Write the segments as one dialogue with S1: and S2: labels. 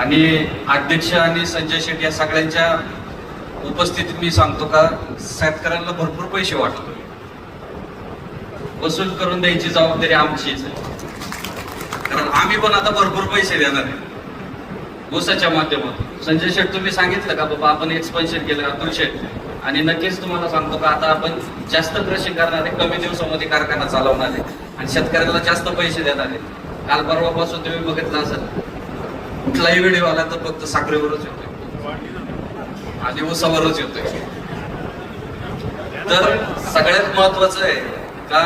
S1: आणि अध्यक्ष आणि संजय शेट्टी या सगळ्यांच्या उपस्थितीत मी सांगतो का शेतकऱ्यांना भरपूर पैसे वाटतो, वसूल करून द्यायची जबाबदारी आमचीच आहे. कारण आम्ही पण आता भरपूर पैसे देणार आहे ऊसाच्या माध्यमातून. संजय शेट तुम्ही सांगितलं का बाबा आपण एक्सपेन्शन केलं अतुल शेट, आणि नक्कीच तुम्हाला सांगतो का आता आपण जास्त क्रशिंग करणार आहे, कमी दिवसामध्ये कारखाना चालवणार आहे आणि शेतकऱ्याला जास्त पैसे देणार आहे. काल परवापासून तुम्ही बघितलं असेल कुठलाही व्हिडिओ आला तर फक्त साखरेवरच येतोय आणि ऊसावरच येतोय. तर सगळ्यात महत्वाचं आहे का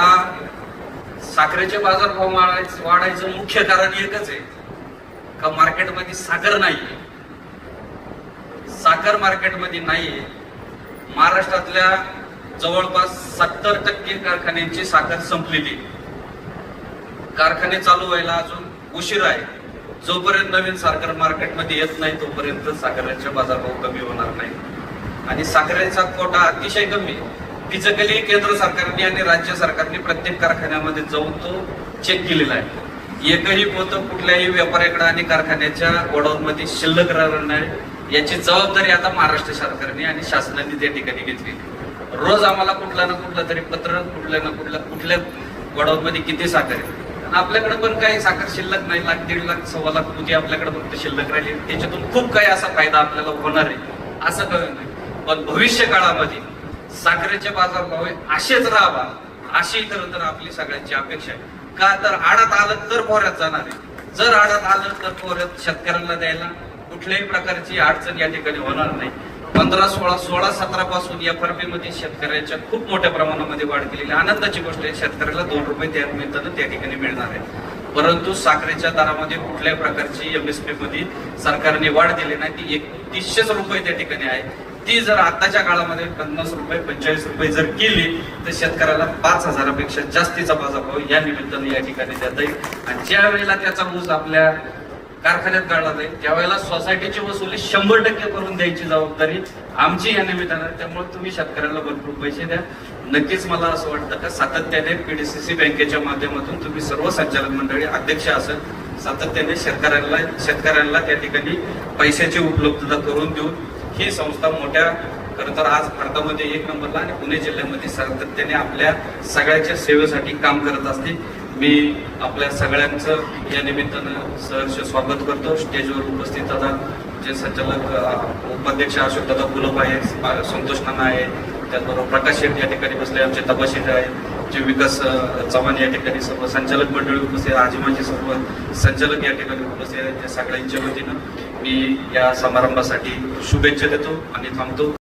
S1: साखरेचे बाजारभाव वाढायचं मुख्य कारण एकच आहे का मार्केटमध्ये साखर नाहीये. साखर मार्केटमध्ये नाहीये. महाराष्ट्रातल्या जवळपास 70% कारखान्यांची साखर संपलेली, कारखाने चालू व्हायला अजून उशीर आहे. जोपर्यंत नवीन साखर मार्केटमध्ये येत नाही तोपर्यंत साखरेचे बाजारभाव कमी होणार नाही. आणि साखरेचा कोटा अतिशय कमी. फिजिकली केंद्र सरकारने आणि राज्य सरकारने प्रत्येक कारखान्यामध्ये जाऊन तो चेक केलेला आहे. एकही पोतं कुठल्याही व्यापाऱ्याकडे आणि कारखान्याच्या गोडाऊनमध्ये शिल्लक राहणार नाही याची जबाबदारी आता महाराष्ट्र सरकारने आणि शासनाने त्या ठिकाणी घेतली. रोज आम्हाला कुठला ना कुठलं तरी पत्र कुठल्या गोडाऊनमध्ये किती साखर आहे. आपल्याकडे पण काही साखर शिल्लक नाही, 1 लाख 1.5 लाख 1.25 लाख पोती आपल्याकडे फक्त शिल्लक राहिली. त्याच्यातून खूप काही असा फायदा आपल्याला होणार आहे असं कळलं नाही. पण भविष्य काळामध्ये साखरेचे बाजारभाव असेच राहावा अशी खरं तर आपली सगळ्यांची अपेक्षा आहे. का तर आडात आलं तर पोऱ्यात जाणार आहे. जर आडात आलं तर पोऱ्यात शेतकऱ्यांना द्यायला कुठल्याही प्रकारची अडचण या ठिकाणी होणार नाही. 15, 16, 17 पासून FRP मध्ये शेतकऱ्याच्या खूप मोठ्या प्रमाणामध्ये वाढ केलेली आनंदाची गोष्ट आहे. शेतकऱ्याला 2 रुपये त्या निमित्तानं त्या ठिकाणी मिळणार आहे. परंतु साखरेच्या दरामध्ये कुठल्याही प्रकारची MSP मध्ये सरकारने वाढ दिली नाही. ती 3100 रुपये त्या ठिकाणी आहे. ती जर आताच्या काळामध्ये 50 रुपये 45 रुपये जर केली तर शेतकऱ्याला 5,000 पेक्षा जास्तीचा बाजारभाव या निमित्तानं या ठिकाणी देता येईल. आणि ज्या वेळेला त्याचा ऊस आपल्या कारखान्यात काढला जाईल त्यावेळेला सोसायटीची वसुली 100% करून द्यायची जबाबदारी आमची या निमित्तानं. त्यामुळे तुम्ही शेतकऱ्याला भरपूर पैसे द्या. नक्कीच मला असं वाटतं का सातत्याने PDCC बँकेच्या माध्यमातून तुम्ही सर्व संचालक मंडळी अध्यक्ष असेल सातत्याने शेतकऱ्यांना त्या ठिकाणी पैशाची उपलब्धता करून देऊन ही संस्था मोठ्या खरं तर आज भारतामध्ये 1 नंबरला आणि पुणे जिल्ह्यामध्ये सातत्याने आपल्या सगळ्याच्या सेवेसाठी काम करत असते. मी आपल्या सगळ्यांचं या निमित्तानं सहर्ष स्वागत करतो. स्टेजवर उपस्थित आता जे संचालक उपाध्यक्ष अशोक दादा गुलाब आहे, संतोष नाना आहे, त्याचबरोबर प्रकाश शेठ या ठिकाणी बसले, आमचे तबाशीर आहेत, जे विकास चव्हाण या ठिकाणी सर्व संचालक मंडळी उपस्थित, आजीमाचे सर्व संचालक या ठिकाणी उपस्थित आहेत. त्या सगळ्यांच्या वतीनं मी या समारंभासाठी शुभेच्छा देतो आणि थांबतो.